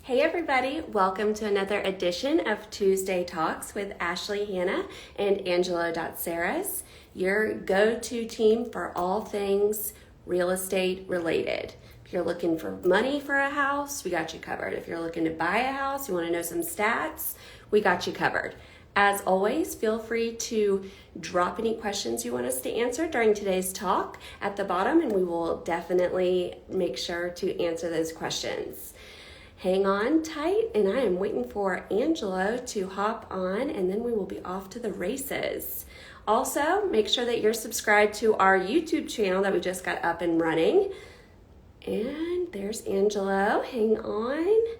Hey everybody, welcome to another edition of Tuesday Talks with Ashley Hanna and Angelo Datseris, your go-to team for all things real estate related. If you're looking for money for a house, we got you covered. If you're looking to buy a house, you want to know some stats, we got you covered. As always, feel free to drop any questions you want us to answer during today's talk at the bottom, and we will definitely make sure to answer those questions. Hang on tight, and I am waiting for Angelo to hop on, and then we will be off to the races. Also, make sure that you're subscribed to our YouTube channel that we just got up and running. And there's Angelo. Hang on.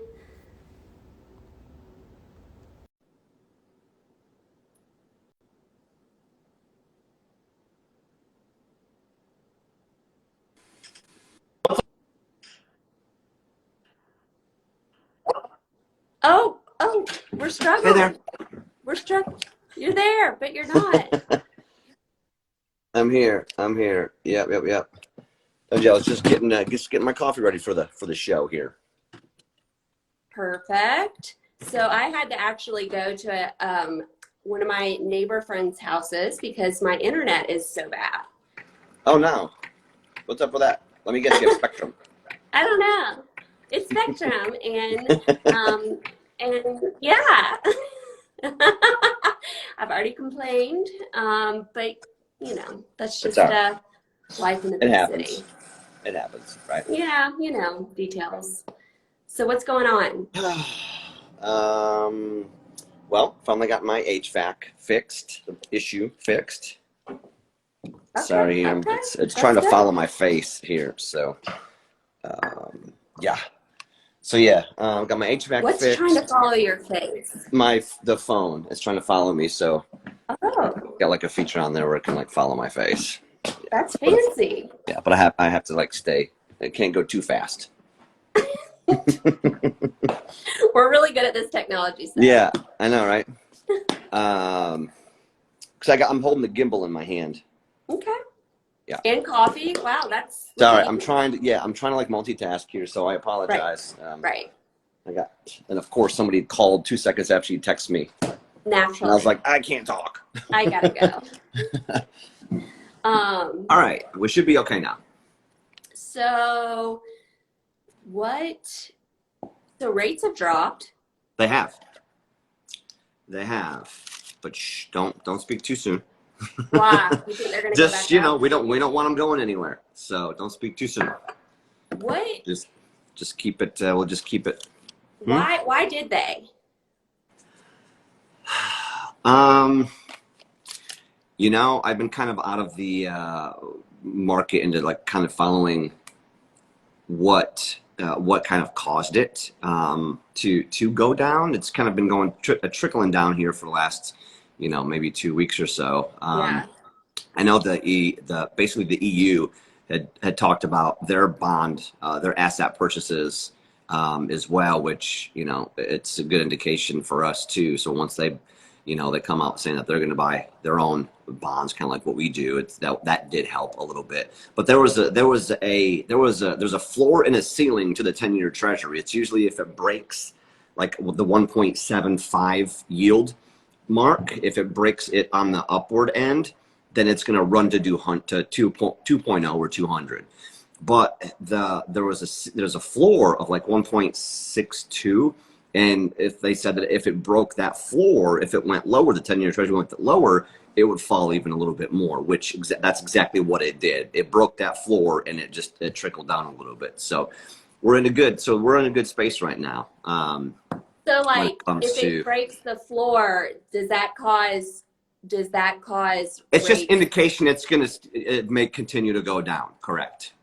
Oh, we're struggling. Hey there. We're struggling. You're there, but you're not. I'm here. Yep. Oh, yeah, I was just getting my coffee ready for the show here. Perfect. So I had to actually go to one of my neighbor friends' houses because my internet is so bad. Oh no. What's up with that? Let me get you a Spectrum. I don't know. It's Spectrum, and yeah, I've already complained, but you know that's just life in the big city. It happens, right? Yeah, details. So what's going on? Well, finally got my HVAC fixed, the issue fixed. Okay, Sorry, okay. it's trying to follow my face here, so yeah. So yeah, got my HVAC What's fixed. trying to follow your face? The phone is trying to follow me, so got like a feature on there where it can like follow my face. That's fancy. Yeah, but I have to like stay. It can't go too fast. We're really good at this technology stuff. Yeah, I know, right? Because I'm holding the gimbal in my hand. Okay. Yeah. And coffee. Wow, that's. Sorry, I'm trying to like multitask here, so I apologize. Right. And of course somebody called 2 seconds after you text me. Naturally. And I was like, I can't talk. I gotta go. All right, we should be okay now. So rates have dropped. They have, but shh, don't speak too soon. Why? You think they're gonna just go back you know up? we don't want them going anywhere, so don't speak too soon. What? Just keep it. We'll just keep it. Why did they? I've been kind of out of the market into like kind of following what kind of caused it to go down. It's kind of been going trickling down here for the last maybe 2 weeks or so. Yeah. I know basically the EU had talked about their bond, their asset purchases as well, which it's a good indication for us too. So once they come out saying that they're going to buy their own bonds, kind of like what we do, that did help a little bit. But there's a floor and a ceiling to the 10-year Treasury. It's usually if it breaks like the 1.75 yield mark, if it breaks it on the upward end, then it's going to run to 2.0 or 200. But there's a floor of like 1.62, and if they said that if it broke that floor, if it went lower, the 10-year Treasury went lower, it would fall even a little bit more, which that's exactly what it did. It broke that floor and it trickled down a little bit. So we're in a good space right now. So like if it breaks the floor, does that cause it's just indication it may continue to go down, correct?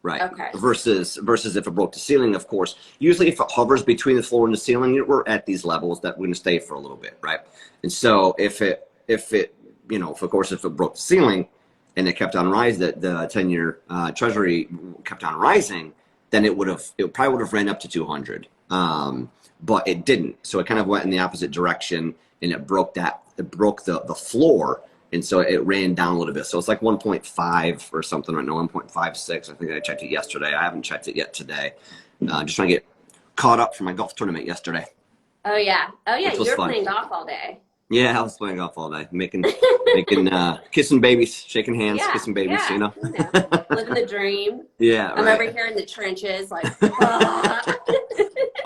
Right. Okay. Versus if it broke the ceiling, of course. Usually if it hovers between the floor and the ceiling, we're at these levels that we're going to stay for a little bit, right? And so if it broke the ceiling and it kept on rising, the 10-year Treasury kept on rising, then it probably would have ran up to 200. But it didn't. So it kind of went in the opposite direction, and it broke the floor, and so it ran down a little bit. So it's like 1.5 or something right now, 1.56. I think I checked it yesterday. I haven't checked it yet today. Just trying to get caught up from my golf tournament yesterday. Oh yeah. Oh yeah. Which was You were fun. playing golf all day. Yeah, I was playing golf all day, making kissing babies, shaking hands, Yeah. kissing babies, Yeah. you know. You know, living the dream. Yeah, I'm right. over here in the trenches, like. Ah.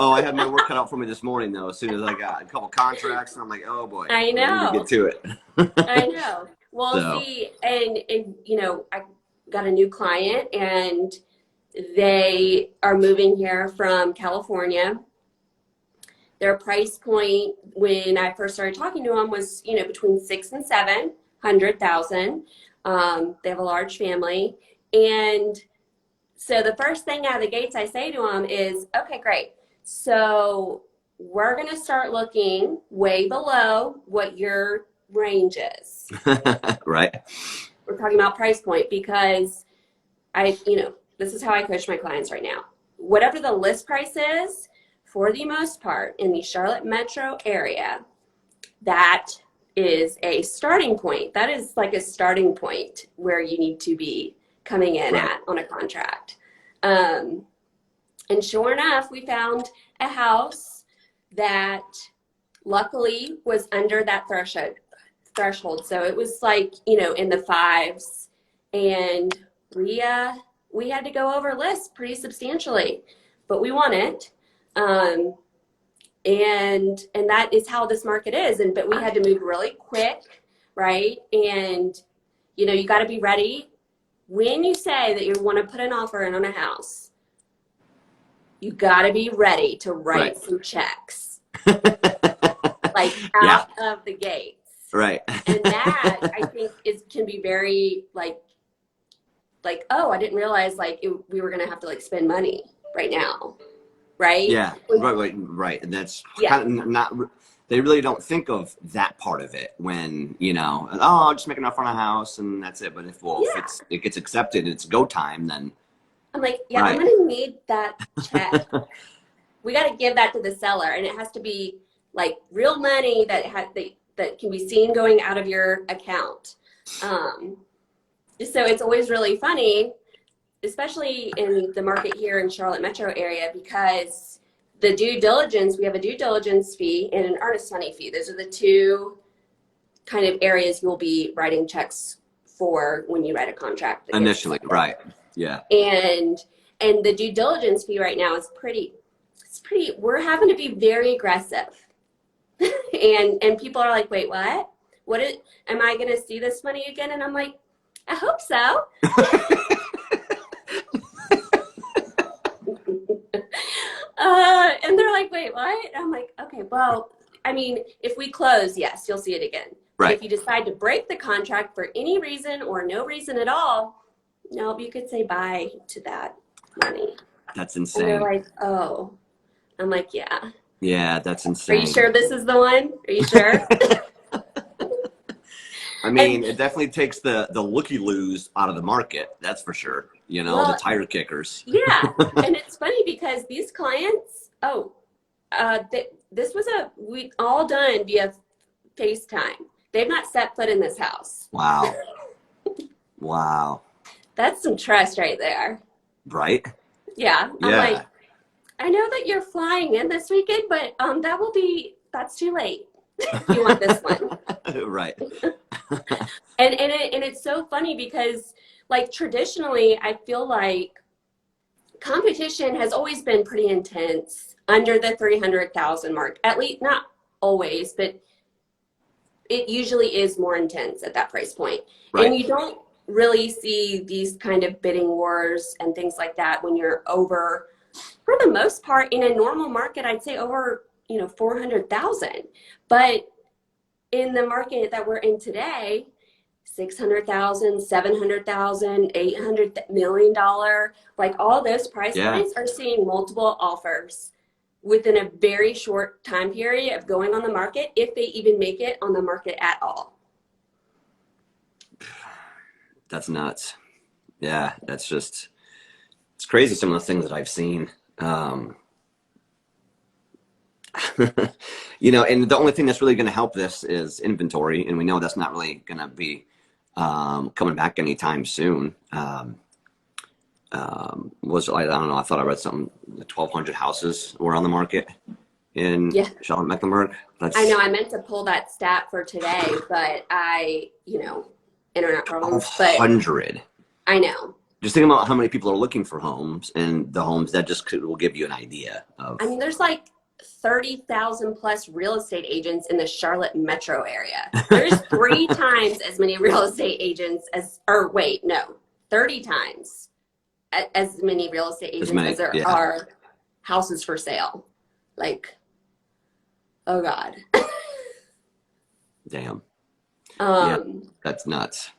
Oh, I had my work cut out for me this morning though. As soon as I got a couple contracts, and I'm like, oh boy, I I need to know. get to it. I know. Well, So, see, and you know, I got a new client, and they are moving here from California. Their price point when I first started talking to them was, you know, between 6 and 700,000. They have a large family, and so the first thing out of the gates I say to them is, okay, great. So we're going to start looking way below what your range is. right. We're talking about price point because you know, this is how I coach my clients right now. Whatever the list price is, for the most part, in the Charlotte metro area, that is a starting point. That is like a starting point where you need to be coming in Right. at on a contract. And sure enough, we found a house that luckily was under that threshold. So it was like, you know, in the fives, and we had to go over list pretty substantially, but we won it. And that is how this market is. But we had to move really quick, right? And you know, you got to be ready when you say that you want to put an offer in on a house. You got to be ready to write some checks, like out of the gates. Right. And that I think can be very like, oh, I didn't realize we were gonna have to like spend money right now, right? Yeah. Right. And that's kind of not. They really don't think of that part of it when, you know, oh, I'll just make an offer on a house and that's it. But if it gets accepted, it's go time, then I'm like, I'm gonna need that check. We got to give that to the seller, and it has to be like real money that can be seen going out of your account. So it's always really funny, especially in the market here in Charlotte metro area, because the due diligence, we have a due diligence fee and an earnest money fee. Those are the two kind of areas you'll be writing checks for when you write a contract. Initially, right. Yeah. And the due diligence fee right now is pretty, we're having to be very aggressive. and people are like, wait, what? Am I going to see this money again? And I'm like, I hope so. And they're like, wait, what? And I'm like, okay, well, I mean, if we close, yes, you'll see it again. Right. But if you decide to break the contract for any reason or no reason at all, nope, you could say bye to that money. That's insane. And they're like, oh. I'm like, yeah. Yeah, that's insane. Are you sure this is the one? Are you sure? I mean, it definitely takes the looky-loos out of the market. That's for sure. You know, the tire kickers. Yeah. And it's funny because these clients, this was we all done via FaceTime. They've not set foot in this house. Wow. Wow. That's some trust right there. Right? Yeah. I'm like, I know that you're flying in this weekend, but that's too late. You want this one. Right. And it's so funny because like traditionally I feel like competition has always been pretty intense under the 300,000 mark. At least not always, but it usually is more intense at that price point. Right. And you don't really see these kind of bidding wars and things like that when you're over, for the most part, in a normal market, I'd say over, 400,000. But in the market that we're in today, 600,000, 700,000, $800 million, like all those price points are seeing multiple offers within a very short time period of going on the market, if they even make it on the market at all. That's nuts. Yeah, it's crazy some of the things that I've seen. And the only thing that's really going to help this is inventory. And we know that's not really going to be coming back anytime soon. was like, I don't know, I thought I read something, 1,200 houses were on the market in Yeah, Charlotte, Mecklenburg. I know. That's I meant to pull that stat for today, but internet problems. But 1,200. I know. Just think about how many people are looking for homes, and the homes that will give you an idea I of. mean, there's like 30,000 plus real estate agents in the Charlotte metro area. There's 3 times as many real estate agents or wait, no, 30 times as many real estate As agents as many, there yeah, are houses for sale. Like, oh God. damn, yeah, Um, that's nuts.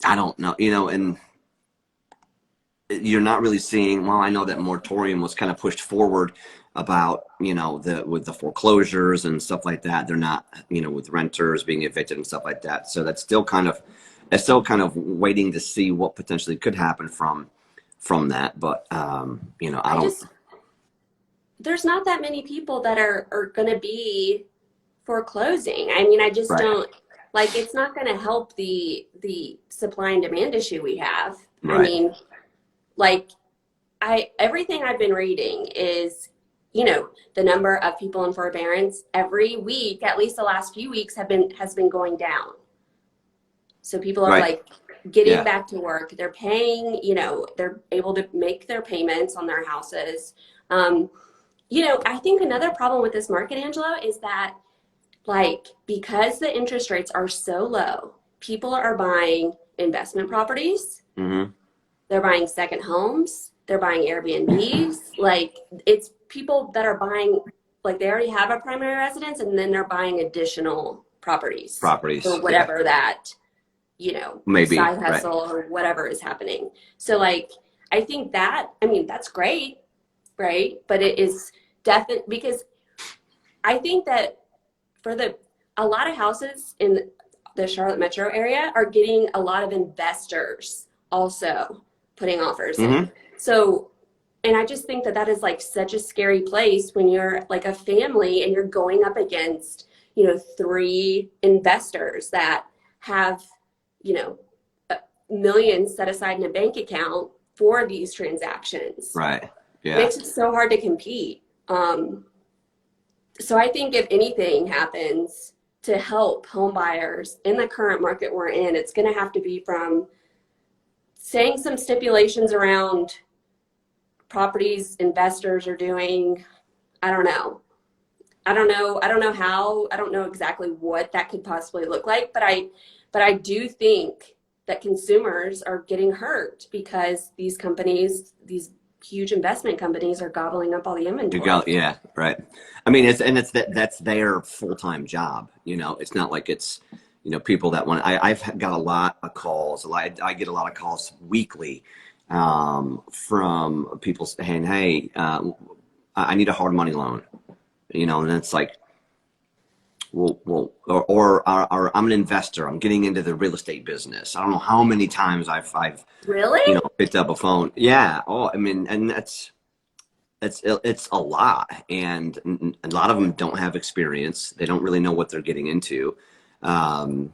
I don't know, and you're not really seeing, well, I know that moratorium was kind of pushed forward about, with the foreclosures and stuff like that. They're not, with renters being evicted and stuff like that. So it's still kind of waiting to see what potentially could happen from that. But, I I don't, just, there's not that many people that are going to be foreclosing. I mean, I just right, don't like it's not going to help the supply and demand issue we have. I right. mean, like I everything I've been reading is, the number of people in forbearance every week, at least the last few weeks has been going down. So people are Right. like getting Yeah. back to work. They're paying, they're able to make their payments on their houses. I think another problem with this market, Angelo, is that like because the interest rates are so low, people are buying investment properties, Mm-hmm. they're buying second homes, they're buying Airbnbs. Like it's people that are buying, like they already have a primary residence and then they're buying additional properties for Properties. Yeah. whatever that, Maybe. side Right. hustle or whatever is happening. So like I think that, I mean, that's great, right? But it is definitely because I think that for a lot of houses in the Charlotte metro area are getting a lot of investors also putting offers Mm-hmm. in. So, and I just think that that is like such a scary place when you're like a family and you're going up against, 3 investors that have, you know, millions set aside in a bank account for these transactions. Right. It Yeah. makes it so hard to compete. So I think if anything happens to help home buyers in the current market we're in, it's going to have to be from saying some stipulations around properties investors are doing. I don't know. I don't know. I don't know how. I don't know exactly what that could possibly look like, but I do think that consumers are getting hurt because these companies, these huge investment companies are gobbling up all the You go, inventory. yeah, right. I mean, that's their full-time job. It's not like it's, people that want. I've got a lot of calls. I get a lot of calls weekly from people saying, "Hey, I need a hard money loan," and it's like, or I'm an investor. I'm getting into the real estate business. I don't know how many times I've Really? picked up a phone. Yeah. Oh, I mean, and it's a lot, and a lot of them don't have experience. They don't really know what they're getting into, and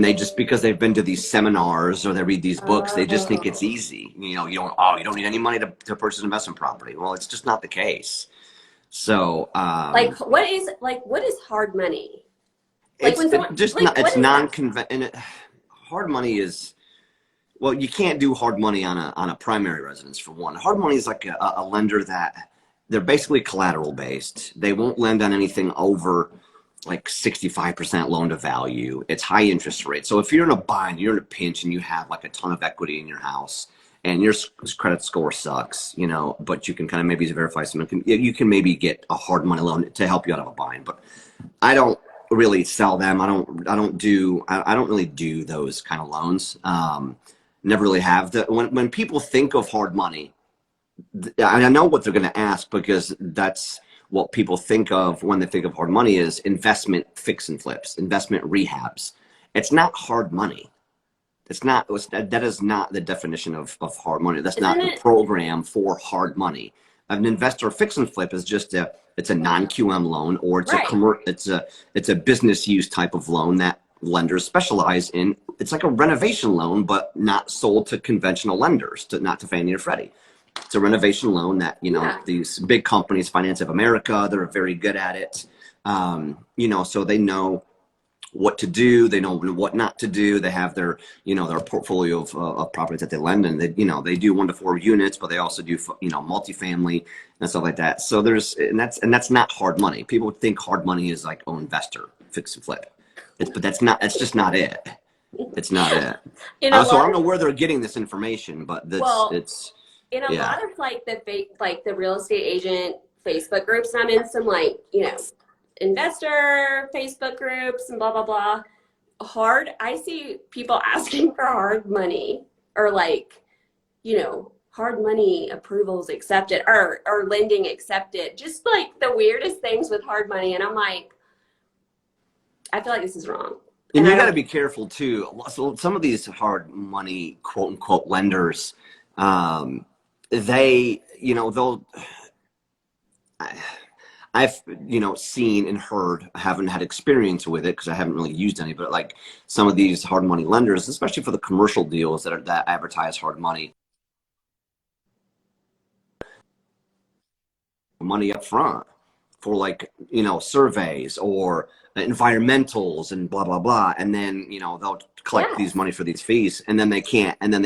they just because they've been to these seminars or they read these books, they just think it's Oh. easy. You don't need any money to purchase an investment property. Well, it's just not the case. So What is hard money? Like it's when someone just like not, what it's is that? non-conven and hard money is. Well, you can't do hard money on a primary residence for one. Hard money is like a lender that they're basically collateral based. They won't lend on anything over like 65% loan to value. It's high interest rate. So if you're in a bind, you're in a pinch and you have like a ton of equity in your house and your credit score sucks, but you can kind of maybe verify something. You can maybe get a hard money loan to help you out of a bind, but I don't really sell them. I don't really do those kind of loans. Never really have. When people think of hard money, I know what they're going to ask because that's what people think of when they think of hard money is investment fix and flips, investment rehabs. It's not hard money. That is not the definition of hard money. That's Isn't not the it program for hard money. An investor fix and flip is just it's a non-QM loan, or right? it's a business use type of loan that lenders specialize in, it's like a renovation loan, but not sold to conventional lenders, not to Fannie or Freddie. It's a renovation loan that, Yeah. these big companies, Finance of America, they're very good at it. So they know what to do. They know what not to do. They have their, their portfolio of properties that they lend, and they do 1 to 4 units, but they also do, multifamily and stuff like that. So that's not hard money. People think hard money is like, investor, fix and flip. But that's just not it. It's not it. So I don't know where they're getting this information, but it's in a lot of like the real estate agent Facebook groups, and I'm in some investor Facebook groups and blah blah blah. I see people asking for hard money, or hard money approvals accepted, or lending accepted. Just like the weirdest things with hard money, and I'm like, I feel like this is wrong. And you got to be careful too. So some of these hard money, quote unquote, lenders, they'll. I've seen and heard. I haven't had experience with it because I haven't really used any. But like some of these hard money lenders, especially for the commercial deals that advertise hard money up front for surveys or environmentals and blah blah blah, and then they'll collect these money for these fees, and then they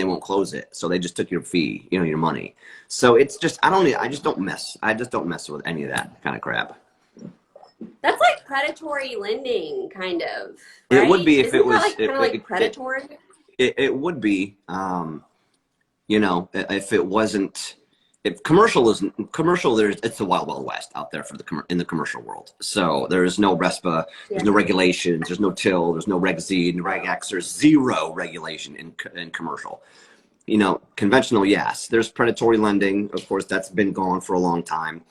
won't close it, so they just took your fee, your money. So it's just I just don't mess with any of that kind of crap. That's like predatory lending, kind of, right? It would be if it was kind of like predatory. It would be, if it wasn't. If commercial, it's the wild, wild west out there in the commercial world. So there is no RESPA, there's no regulations, there's no TIL, there's no Reg Z, no Reg X, there's zero regulation in commercial. Conventional, yes. There's predatory lending, of course, that's been gone for a long time.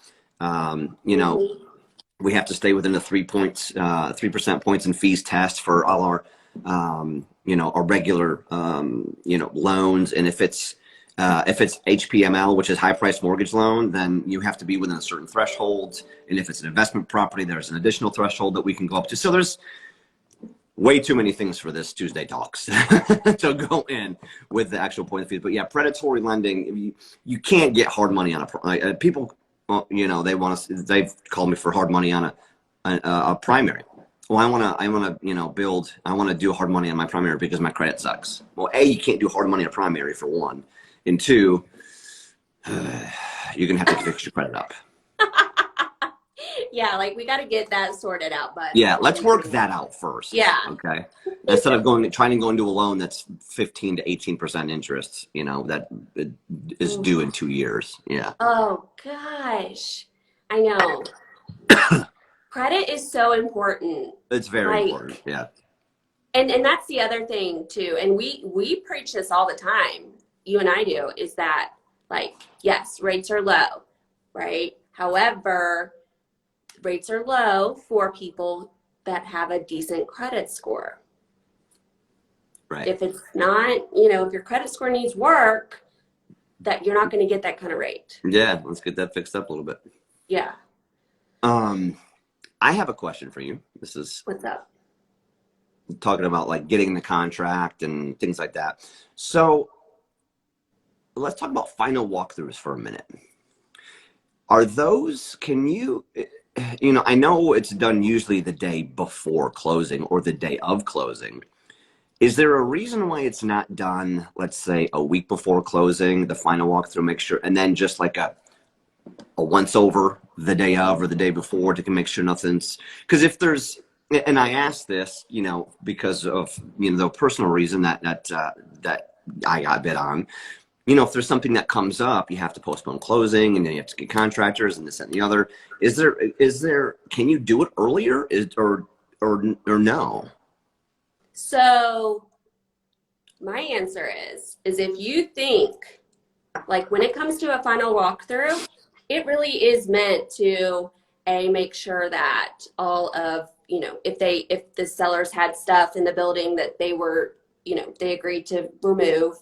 We have to stay within the 3% points and fees test for all our, our regular, loans, and if it's HPML, which is high price mortgage loan, then you have to be within a certain threshold. And if it's an investment property, there's an additional threshold that we can go up to. So there's way too many things for this Tuesday Talks to go in with the actual point of fees. But yeah, predatory lending, you can't get hard money on people, they've called me for hard money on a primary. Well, I want to do hard money on my primary because my credit sucks. Well, A, you can't do hard money on a primary for one. And two, you're going to have to fix your credit up. Yeah, we got to get that sorted out. But yeah, let's work that out first. Yeah. Okay. Instead of trying to go into a loan that's 15 to 18% interest, that is due in 2 years. Yeah. Oh, gosh. I know. Credit is so important. It's very important. Yeah. And that's the other thing, too. And we preach this all the time. You and I do, is that yes, rates are low, right? However, rates are low for people that have a decent credit score. Right. If it's not, if your credit score needs work, that you're not going to get that kind of rate. Yeah, let's get that fixed up a little bit. Yeah. I have a question for you. What's up? Talking about getting the contract and things like that. So let's talk about final walkthroughs for a minute. I know it's done usually the day before closing or the day of closing. Is there a reason why it's not done, let's say, a week before closing, the final walkthrough, make sure, and then just a once over the day of or the day before to make sure nothing's, because if there's, and I asked this, because of, the personal reason that I got bid on, if there's something that comes up, you have to postpone closing and then you have to get contractors and this and the other. Is there, can you do it earlier or no? So my answer is if you think when it comes to a final walkthrough, it really is meant to make sure that all of, if the sellers had stuff in the building that they were, they agreed to remove,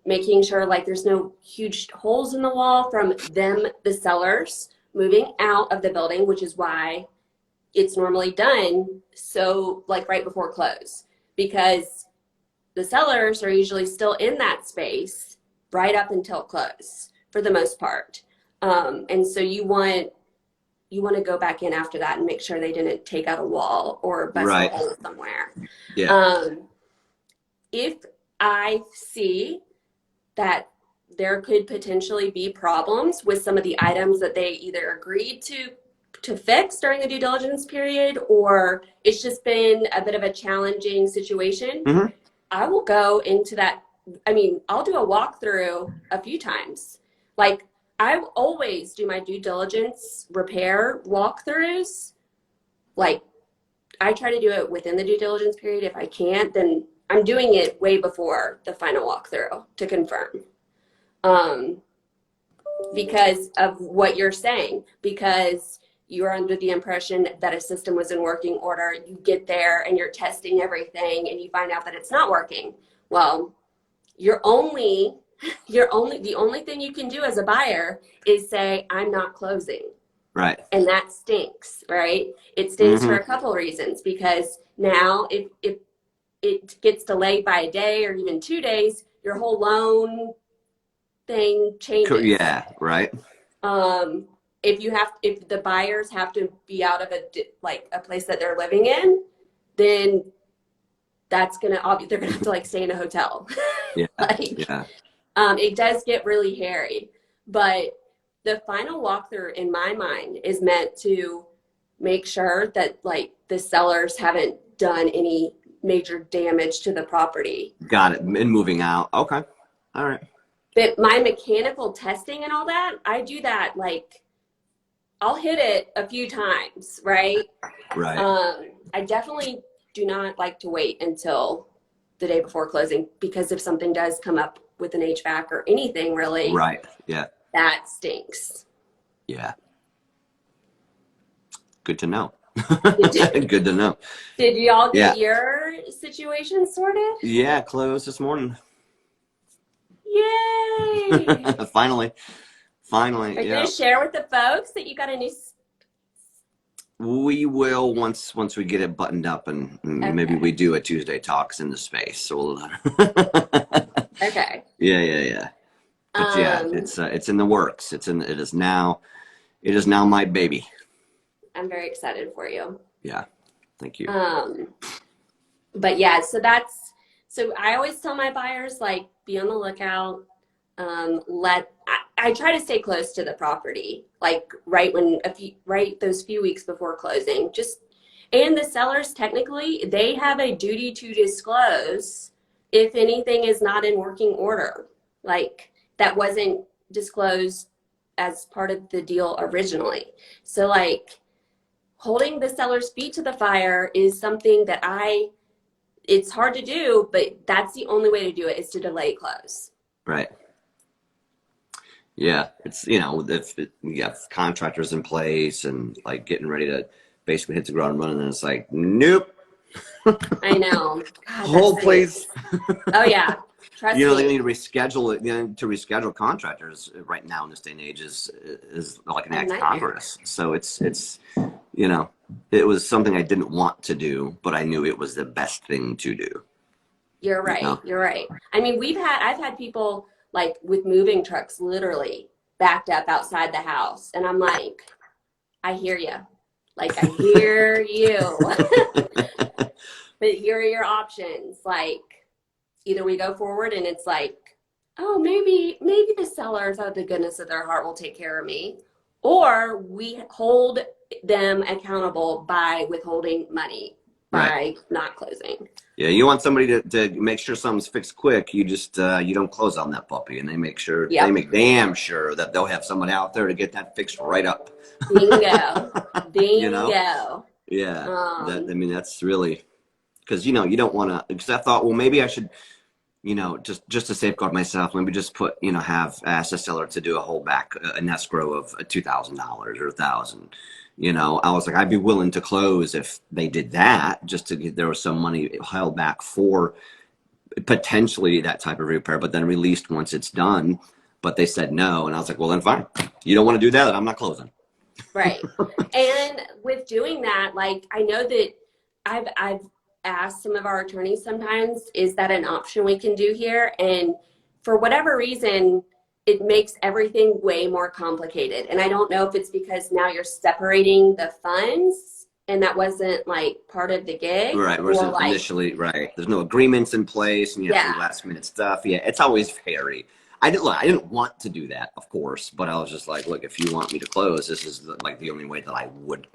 making sure there's no huge holes in the wall from them, the sellers moving out of the building, which is why it's normally done so like right before close, because the sellers are usually still in that space right up until close for the most part. And so you want to go back in after that and make sure they didn't take out a wall or bust a Right. hole somewhere. Yeah. Um, if I see that there could potentially be problems with some of the items that they either agreed to fix during the due diligence period, or it's just been a bit of a challenging situation, Mm-hmm. I will go into that. I mean, I'll do a walkthrough a few times. Like, I always do my due diligence repair walkthroughs. Like, I try to do it within the due diligence period. If I can't, then I'm doing it way before the final walkthrough to confirm. Um, because of what you're saying, because you're under the impression that a system was in working order. You get there and you're testing everything and you find out that it's not working. Well, the only thing you can do as a buyer is say, I'm not closing. Right. And that stinks, right? It stinks for Mm-hmm. a couple of reasons, because now if it gets delayed by a day or even 2 days, your whole loan thing changes. Yeah. Right. Um, if the buyers have to be out of a place that they're living in, then they're gonna have to like stay in a hotel. Yeah. Like, Yeah. it does get really hairy, but the final walkthrough in my mind is meant to make sure that like the sellers haven't done any major damage to the property. Got it. And moving out. Okay. All right. But my mechanical testing and all that, I do that like I'll hit it a few times, right? Right. I definitely do not like to wait until the day before closing, because if something does come up with an HVAC or anything really, Right. Yeah. that stinks. Yeah. Good to know. Did, Good to know. did y'all Yeah. get your situation sorted? Yeah. Closed this morning. Yay! Finally. Finally. Are you Yeah. gonna share with the folks that you got a new? We will once we get it buttoned up, and maybe Okay. we do a Tuesday talks in the space. So we'll. Okay. Yeah. But yeah, it's in the works. It is now my baby. I'm very excited for you. Yeah. Thank you. But yeah, so I always tell my buyers, like, be on the lookout. I try to stay close to the property, like right those few weeks before closing. And the sellers, technically, they have a duty to disclose if anything is not in working order, like that wasn't disclosed as part of the deal originally. So like holding the seller's feet to the fire is something that it's hard to do, but that's the only way to do it, is to delay close. Right. Yeah, it's if you have contractors in place and like getting ready to basically hit the ground running, and it's like, nope. I know. God, Hold, please. Oh yeah, trust me. They need to reschedule it. To reschedule contractors right now in this day and age is like an act of Congress. So it's it was something I didn't want to do, but I knew it was the best thing to do. You're right. You're right. I mean, I've had people like with moving trucks literally backed up outside the house, and I'm like, I hear you. Like, I hear you. But here are your options. Like, either we go forward and it's like, oh, maybe the sellers out of the goodness of their heart will take care of me, or we hold them accountable by withholding money, by not closing. Yeah, you want somebody to make sure something's fixed quick. You just you don't close on that puppy, and they make damn sure that they'll have someone out there to get that fixed right up. Bingo. Yeah. That's really, because you don't want to. Because I thought, well, maybe I should, just to safeguard myself, maybe just ask the seller to do a holdback, an escrow of $2,000 or $1,000. I was like, I'd be willing to close if they did that, just to get, there was some money held back for potentially that type of repair, but then released once it's done. But they said no. And I was like, well, then fine. You don't want to do that, I'm not closing. Right. And with doing that, like I know that I've asked some of our attorneys sometimes, is that an option we can do here? And for whatever reason, it makes everything way more complicated. And I don't know if it's because now you're separating the funds and that wasn't like part of the gig, Right. or Wasn't like, initially right. There's no agreements in place, and you have to do yeah, last minute stuff. Yeah, it's always hairy. I didn't want to do that, of course, but I was just like, look, if you want me to close, this is like the only way that I would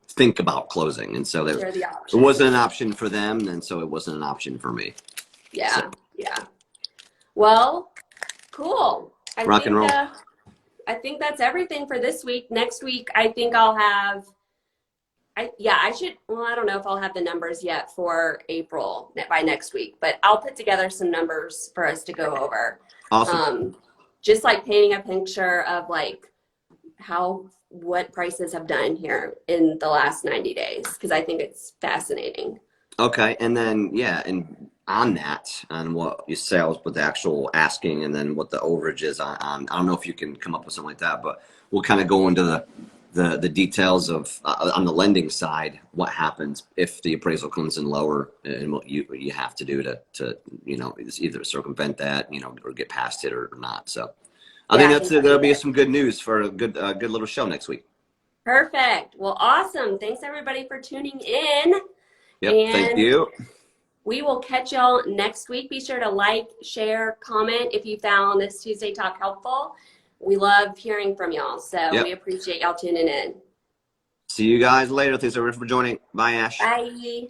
think about closing. And so here are the it wasn't options. an option for them, and so it wasn't an option for me. So Yeah, yeah. Well, cool. rock and roll. I think that's everything for this week. Next week, I think I'll have, I should, well, I don't know if I'll have the numbers yet for April by next week, but I'll put together some numbers for us to go over. Awesome. Just like painting a picture of like what prices have done here in the last 90 days, because I think it's fascinating. Okay, and then yeah, and on that, on what you sales with the actual asking, and then what the overage is on I don't know if you can come up with something like that, but we'll kind of go into the details of on the lending side, what happens if the appraisal comes in lower, and what you have to do to it's either circumvent that, or get past it or not. So I Yeah, think I that's think it. that'd That'll be be good. some good news for a good little show next week. Perfect. Well, awesome. Thanks everybody for tuning in. Yep, thank And you. we will catch y'all next week. Be sure to like, share, comment if you found this Tuesday Talk helpful. We love hearing from y'all, so we Yep. appreciate y'all tuning in. See you guys later. Thanks everyone for joining. Bye, Ash. Bye.